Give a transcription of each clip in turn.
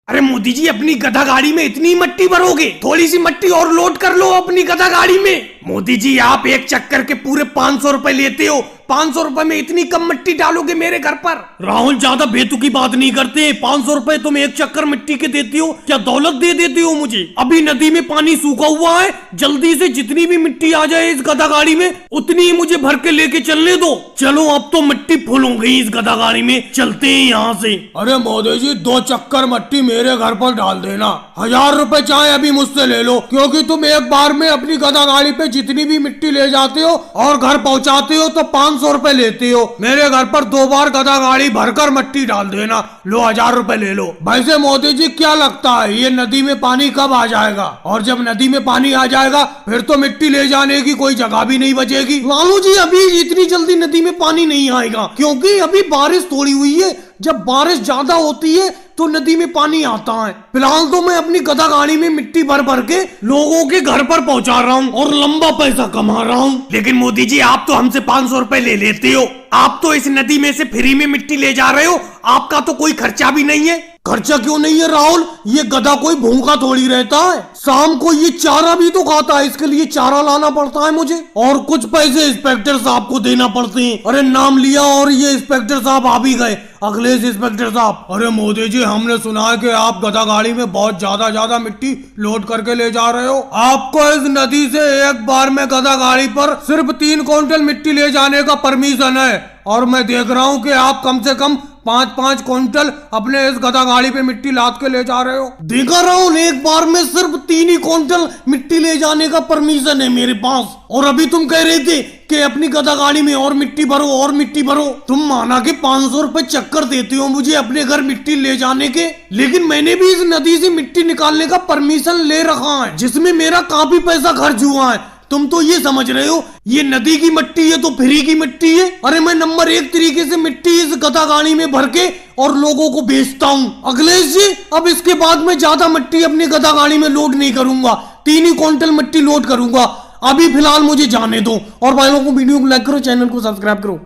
अरे मोदी जी, अपनी गधा गाड़ी में इतनी मट्टी भरोगे? थोड़ी सी मट्टी और लोड कर लो अपनी गधा गाड़ी में। मोदी जी, आप एक चक्कर के पूरे 500 रुपए लेते हो। 500 रुपए में इतनी कम मिट्टी डालोगे मेरे घर पर? राहुल, ज्यादा बेतुकी बात नहीं करते। 500 रुपए तुम एक चक्कर मिट्टी के देती हो, क्या दौलत दे देती हो मुझे? अभी नदी में पानी सूखा हुआ है, जल्दी से जितनी भी मिट्टी आ जाए इस गधा गाड़ी में उतनी ही मुझे भर के लेके चलने दो। चलो, अब तो मिट्टी फुल हो गई इस गधा गाड़ी में, चलते हैं यहाँ से। अरे मोदी जी, 2 चक्कर मिट्टी मेरे घर पर डाल देना। 1000 रुपए चाहे अभी मुझसे ले लो, क्योंकि तुम एक बार में अपनी गधा गाड़ी पे जितनी भी मिट्टी ले जाते हो और घर पहुँचाते हो तो 500 रुपए लेते हो। मेरे घर पर 2 बार गधा गाड़ी भरकर मिट्टी डाल देना। लो, 1000 रुपए ले लो। वैसे मोदी जी, क्या लगता है ये नदी में पानी कब आ जाएगा? और जब नदी में पानी आ जाएगा फिर तो मिट्टी ले जाने की कोई जगह भी नहीं बचेगी। लालू जी, अभी इतनी जल्दी नदी में पानी नहीं आएगा, क्योंकि अभी बारिश थोड़ी हुई है। जब बारिश ज्यादा होती है तो नदी में पानी आता है। फिलहाल तो मैं अपनी गधा गाड़ी में मिट्टी भर भर के लोगों के घर पर पहुंचा रहा हूँ और लंबा पैसा कमा रहा हूँ। लेकिन मोदी जी, आप तो हमसे 500 रुपए ले लेते हो। आप तो इस नदी में से फ्री में मिट्टी ले जा रहे हो, आपका तो कोई खर्चा भी नहीं है। खर्चा क्यों नहीं है राहुल? ये गधा कोई भूखा थोड़ी रहता है। शाम को ये चारा भी तो खाता है, इसके लिए चारा लाना पड़ता है मुझे, और कुछ पैसे इंस्पेक्टर साहब को देना पड़ते हैं। अरे नाम लिया और ये इंस्पेक्टर साहब आ भी गए, अखिलेश इंस्पेक्टर साहब। अरे मोदी जी, हमने सुना है कि आप गधा गाड़ी में बहुत ज्यादा मिट्टी लोड करके ले जा रहे हो। आपको इस नदी से एक बार में गधा गाड़ी पर सिर्फ 3 क्विंटल मिट्टी ले जाने का परमिशन है, और मैं देख रहा हूँ कि आप कम से कम 5-5 क्विंटल अपने इस गधा गाड़ी पे मिट्टी लाद के ले जा रहे हो। देखा राहुल, एक बार में सिर्फ 3 ही क्विंटल मिट्टी ले जाने का परमिशन है मेरे पास। और अभी तुम कह रहे थे कि अपनी गधा गाड़ी में और मिट्टी भरो और मिट्टी भरो। तुम माना कि 500 रुपए चक्कर देते हो मुझे अपने घर मिट्टी ले जाने के, लेकिन मैंने भी इस नदी से मिट्टी निकालने का परमिशन ले रखा है, जिसमें मेरा काफी पैसा खर्च हुआ है। तुम तो ये समझ रहे हो ये नदी की मिट्टी है तो फ्री की मिट्टी है। अरे मैं नंबर 1 तरीके से मिट्टी इस गधा गाड़ी में भर के और लोगों को बेचता हूँ। अखिलेश जी, अब इसके बाद मैं ज्यादा मिट्टी अपनी गधा गाड़ी में लोड नहीं करूंगा, 3 ही क्विंटल मिट्टी लोड करूंगा। अभी फिलहाल मुझे जाने दो, और भाई लोगों को वीडियो को लाइक करो, चैनल को सब्सक्राइब करो।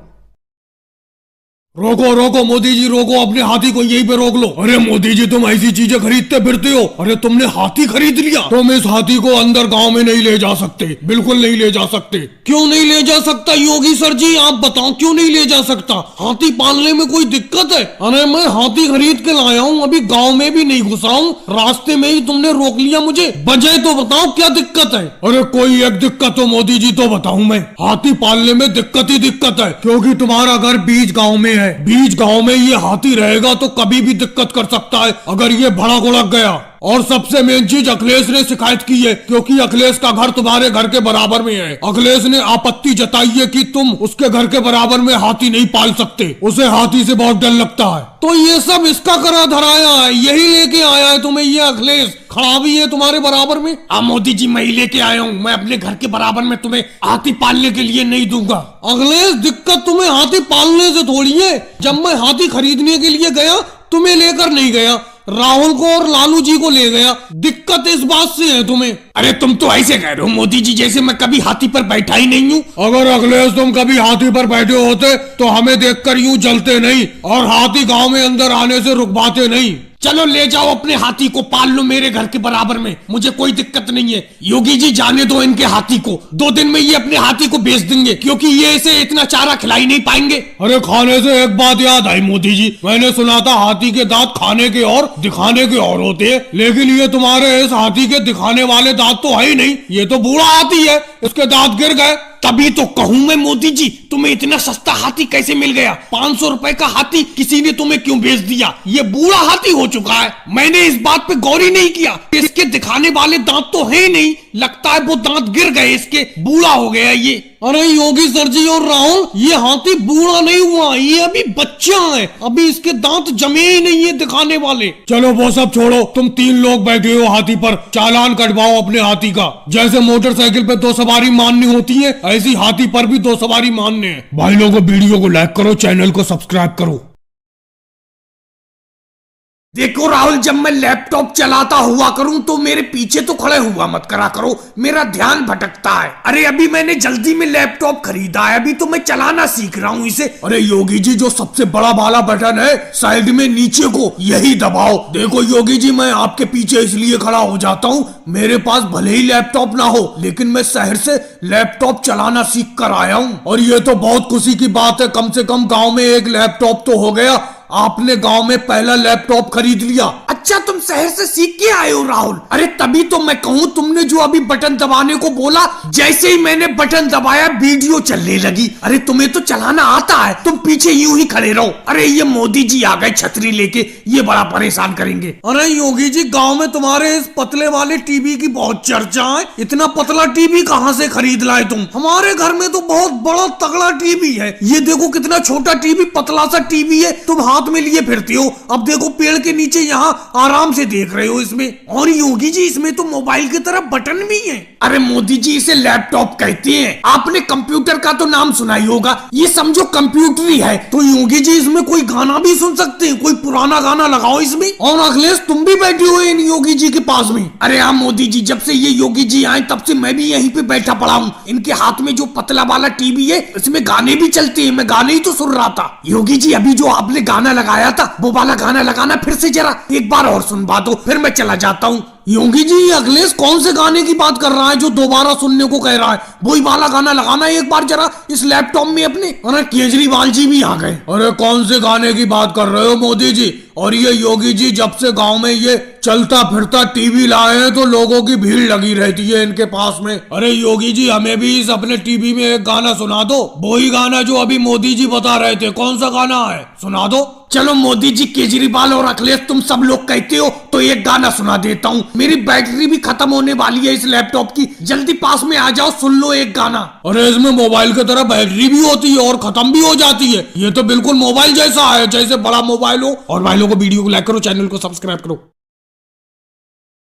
रोको रोको मोदी जी, रोको, अपने हाथी को यहीं पे रोक लो। अरे मोदी जी, तुम ऐसी चीजें खरीदते फिरते हो। अरे तुमने हाथी खरीद लिया, तुम इस हाथी को अंदर गांव में नहीं ले जा सकते, बिल्कुल नहीं ले जा सकते। क्यों नहीं ले जा सकता योगी सर जी? आप बताओ क्यों नहीं ले जा सकता? हाथी पालने में कोई दिक्कत है? अरे मैं हाथी खरीद के लाया हूँ, अभी गाँव में भी नहीं घुसा हूँ, रास्ते में ही तुमने रोक लिया मुझे। वजह तो बताओ, क्या दिक्कत है? अरे कोई एक दिक्कत हो मोदी जी तो बताऊं मैं। हाथी पालने में दिक्कत ही दिक्कत है, क्योंकि तुम्हारा घर बीच गांव में है। बीच गांव में ये हाथी रहेगा तो कभी भी दिक्कत कर सकता है अगर ये भड़क उड़क गया। और सबसे मेन चीज, अखिलेश ने शिकायत की है, क्योंकि अखिलेश का घर तुम्हारे घर के बराबर में है। अखिलेश ने आपत्ति जताई है कि तुम उसके घर के बराबर में हाथी नहीं पाल सकते, उसे हाथी से बहुत डर लगता है। तो ये सब इसका करा धराया है, यही लेके आया है तुम्हें ये अखिलेश? खड़ा भी है तुम्हारे बराबर में। मोदी जी, मैं ही लेके आया हूँ, मैं अपने घर के बराबर में तुम्हें हाथी पालने के लिए नहीं दूंगा। अखिलेश, दिक्कत तुम्हें हाथी पालने से थोड़ी है। जब मैं हाथी खरीदने के लिए गया तुम्हें लेकर नहीं गया, राहुल को और लालू जी को ले गया। दिक्कत इस बात से है तुम्हें। अरे तुम तो ऐसे कह रहे हो मोदी जी जैसे मैं कभी हाथी पर बैठा ही नहीं हूँ। अगर अखिलेश तुम कभी हाथी पर बैठे होते तो हमें देखकर यूं जलते नहीं, और हाथी गांव में अंदर आने से रुकवाते नहीं। चलो ले जाओ अपने हाथी को, पाल लो मेरे घर के बराबर में, मुझे कोई दिक्कत नहीं है। योगी जी, जाने दो इनके हाथी को, 2 दिन में ये अपने हाथी को बेच देंगे, क्योंकि ये इसे इतना चारा खिला ही नहीं पाएंगे। अरे खाने से एक बात याद आई मोदी जी, मैंने सुना था हाथी के दांत खाने के और दिखाने के और होते हैं, लेकिन ये तुम्हारे इस हाथी के दिखाने वाले दांत तो है ही नहीं। ये तो बूढ़ा हाथी है, इसके दांत गिर गए। तभी तो कहूं मैं मोदी जी, तुम्हें इतना सस्ता हाथी कैसे मिल गया? 500 रुपए का हाथी किसी ने तुम्हें क्यों बेच दिया? ये बूढ़ा हाथी हो चुका है। मैंने इस बात पे गौर ही नहीं किया, इसके दिखाने वाले दांत तो है नहीं, लगता है वो दांत गिर गए इसके, बूढ़ा हो गया ये। अरे योगी सर जी और राहुल, ये हाथी बूढ़ा नहीं हुआ, ये अभी बच्चा है, अभी इसके दांत जमे ही नहीं है दिखाने वाले। चलो वो सब छोड़ो, तुम 3 लोग बैठे हो हाथी पर, चालान कटवाओ अपने हाथी का। जैसे मोटरसाइकिल पे 2 सवारी माननी होती है, ऐसी हाथी पर भी 2 सवारी मानने हैं। भाई लोगों, वीडियो को लाइक करो, चैनल को सब्सक्राइब करो। देखो राहुल, जब मैं लैपटॉप चलाता हुआ करूं तो मेरे पीछे तो खड़े हुआ मत करा करो, मेरा ध्यान भटकता है। अरे अभी मैंने जल्दी में लैपटॉप खरीदा है, अभी तो मैं चलाना सीख रहा हूं इसे। अरे योगी जी, जो सबसे बड़ा वाला बटन है साइड में नीचे को, यही दबाओ। देखो योगी जी, मैं आपके पीछे इसलिए खड़ा हो जाता हूँ, मेरे पास भले ही लैपटॉप ना हो लेकिन मैं शहर से लैपटॉप चलाना सीख कर आया हूँ। और ये तो बहुत खुशी की बात है, कम से कम गाँव में एक लैपटॉप तो हो गया। आपने गांव में पहला लैपटॉप खरीद लिया। अच्छा, तुम शहर से सीख के आए हो राहुल? अरे तभी तो मैं कहूँ, तुमने जो अभी बटन दबाने को बोला, जैसे ही मैंने बटन दबाया वीडियो चलने लगी। अरे तुम्हें तो चलाना आता है, तुम पीछे यूं ही खड़े रहो। अरे ये मोदी जी आ गए छतरी लेके, ये बड़ा परेशान करेंगे। अरे योगी जी, गांव में तुम्हारे इस पतले वाले टीवी की बहुत चर्चा है। इतना पतला टीवी कहाँ से खरीद लाए तुम? हमारे घर में तो बहुत बड़ा तगड़ा टीवी है। ये देखो कितना छोटा टीवी, पतला सा टीवी है, तुम हाथ में लिए फिरती हो। अब देखो पेड़ के नीचे यहाँ आराम से देख रहे हो इसमें। और योगी जी, इसमें तो मोबाइल की तरह बटन भी है। अरे मोदी जी, इसे लैपटॉप कहते हैं। आपने कंप्यूटर का तो नाम सुना ही होगा, ये समझो कंप्यूटर ही है। तो योगी जी, इसमें कोई गाना भी सुन सकते हैं? कोई पुराना गाना लगाओ इसमें। और अखिलेश, तुम भी बैठे हो इन योगी जी के पास में? अरे हाँ मोदी जी, जब से ये योगी जी आए तब से मैं भी यहीं पे बैठा पड़ा हूँ। इनके हाथ में जो पतला वाला टीवी है, इसमें गाने भी चलते हैं, मैं गाने ही तो सुन रहा था। योगी जी, अभी जो आपने गाना लगाया था, वो वाला गाना लगाना फिर से जरा, एक बार और सुनवा दो, फिर मैं चला जाता हूँ। योगी जी, अखिलेश कौन से गाने की बात कर रहा है जो दोबारा सुनने को कह रहा है? वही वाला गाना लगाना एक बार जरा इस लैपटॉप में अपने। अरे केजरीवाल जी भी आ गए। अरे कौन से गाने की बात कर रहे हो मोदी जी? और ये योगी जी, जब से गांव में ये चलता फिरता टीवी लाए हैं तो लोगों की भीड़ लगी रहती है इनके पास में। अरे योगी जी, हमें भी इस अपने टीवी में एक गाना सुना दो, वही गाना जो अभी मोदी जी बता रहे थे। कौन सा गाना है, सुना दो। चलो मोदी जी, केजरीवाल और अखिलेश, तुम सब लोग कहते हो तो एक गाना सुना देता हूँ। मेरी बैटरी भी खत्म होने वाली है इस लैपटॉप की, जल्दी पास में आ जाओ, सुन लो एक गाना। अरे इसमें मोबाइल की तरह बैटरी भी होती है और खत्म भी हो जाती है। ये तो बिल्कुल मोबाइल जैसा है, जैसे बड़ा मोबाइल हो। और भाई लोगों को वीडियो को लाइक करो, चैनल को सब्सक्राइब करो।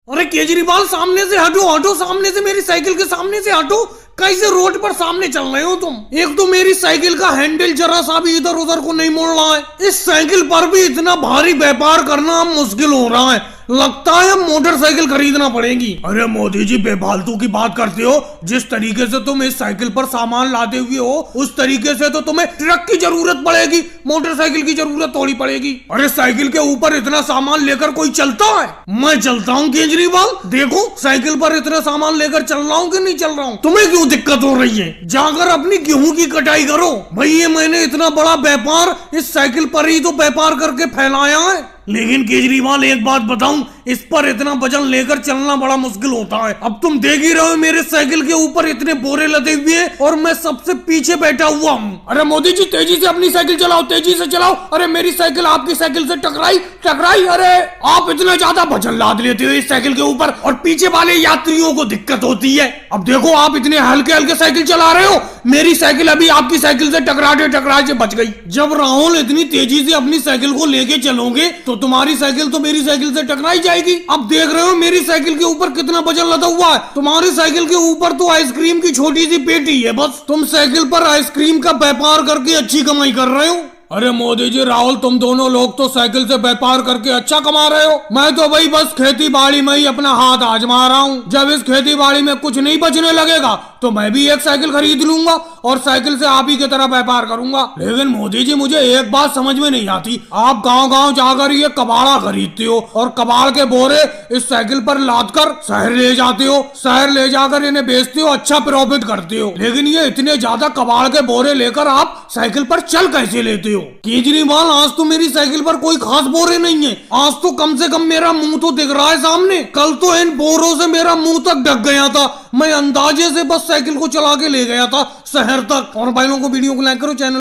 अरे केजरीवाल, सामने से हटो, हटो सामने से, मेरी साइकिल के सामने से हटो। कैसे रोड पर सामने चल रहे हो तुम? एक तो मेरी साइकिल का हैंडल जरा सा भी इधर उधर को नहीं मोड़ रहा है। इस साइकिल पर भी इतना भारी व्यापार करना मुश्किल हो रहा है, लगता है अब मोटरसाइकिल खरीदना पड़ेगी। अरे मोदी जी, बेफालतू की बात करते हो। जिस तरीके से तुम इस साइकिल पर सामान लाते हुए हो, उस तरीके से तो तुम्हें ट्रक की जरूरत पड़ेगी, मोटरसाइकिल की जरूरत थोड़ी पड़ेगी। अरे साइकिल के ऊपर इतना सामान लेकर कोई चलता है? मैं चलता हूँ केजरीवाल, देखो साइकिल पर इतना सामान लेकर चल रहा हूँ कि नहीं चल रहा हूँ। तुम्हें क्यों दिक्कत हो रही है? जाकर अपनी गेहूं की कटाई करो। भाई ये मैंने इतना बड़ा व्यापार इस साइकिल पर ही तो व्यापार करके फैलाया है। लेकिन केजरीवाल, एक बात बताऊं, इस पर इतना वजन लेकर चलना बड़ा मुश्किल होता है। अब तुम देख ही रहे हो, मेरे साइकिल के ऊपर इतने बोरे लदे हुए हैं और मैं सबसे पीछे बैठा हुआ हूँ। अरे मोदी जी, तेजी से अपनी साइकिल चलाओ, तेजी से चलाओ। अरे मेरी साइकिल आपकी साइकिल से टकराई। अरे आप इतना ज्यादा वजन लाद लेते हो इस साइकिल के ऊपर और पीछे वाले यात्रियों को दिक्कत होती है। अब देखो, आप इतने हल्के हल्के साइकिल चला रहे हो, मेरी साइकिल अभी आपकी साइकिल से टकरा से बच गई। जब राहुल इतनी तेजी से अपनी साइकिल को लेके चलोगे तो तुम्हारी साइकिल तो मेरी साइकिल से टकराई जाएगी। अब देख रहे हो मेरी साइकिल के ऊपर कितना वजन लदा हुआ है। तुम्हारी साइकिल के ऊपर तो आइसक्रीम की छोटी सी पेटी है बस। तुम साइकिल पर आइसक्रीम का व्यापार करके अच्छी कमाई कर रहे हो। अरे मोदी जी, राहुल, तुम दोनों लोग तो साइकिल से व्यापार करके अच्छा कमा रहे हो। मैं तो भाई बस खेती बाड़ी में ही अपना हाथ आजमा रहा हूँ। जब इस खेती बाड़ी में कुछ नहीं बचने लगेगा तो मैं भी एक साइकिल खरीद लूंगा और साइकिल से आप ही की तरह व्यापार करूंगा। लेकिन मोदी जी, मुझे एक बात समझ में नहीं आती, आप गांव-गांव जाकर ये कबाड़ा खरीदते हो और कबाड़ के बोरे इस साइकिल पर लाद कर शहर ले जाते हो, शहर ले जाकर इन्हें बेचते हो, अच्छा प्रॉफिट करते हो। लेकिन ये इतने ज्यादा कबाड़ के बोरे लेकर आप साइकिल पर चल कैसे लेते हो? केजरीवाल, आज तो मेरी साइकिल पर कोई खास बोरे नहीं है। आज तो कम से कम मेरा मुंह तो दिख रहा है सामने। कल तो इन बोरों से मेरा मुंह तक ढक गया था, मैं अंदाजे से बस साइकिल को चला के ले गया था शहर तक। और भाई लोगों को वीडियो को लाइक करो, चैनल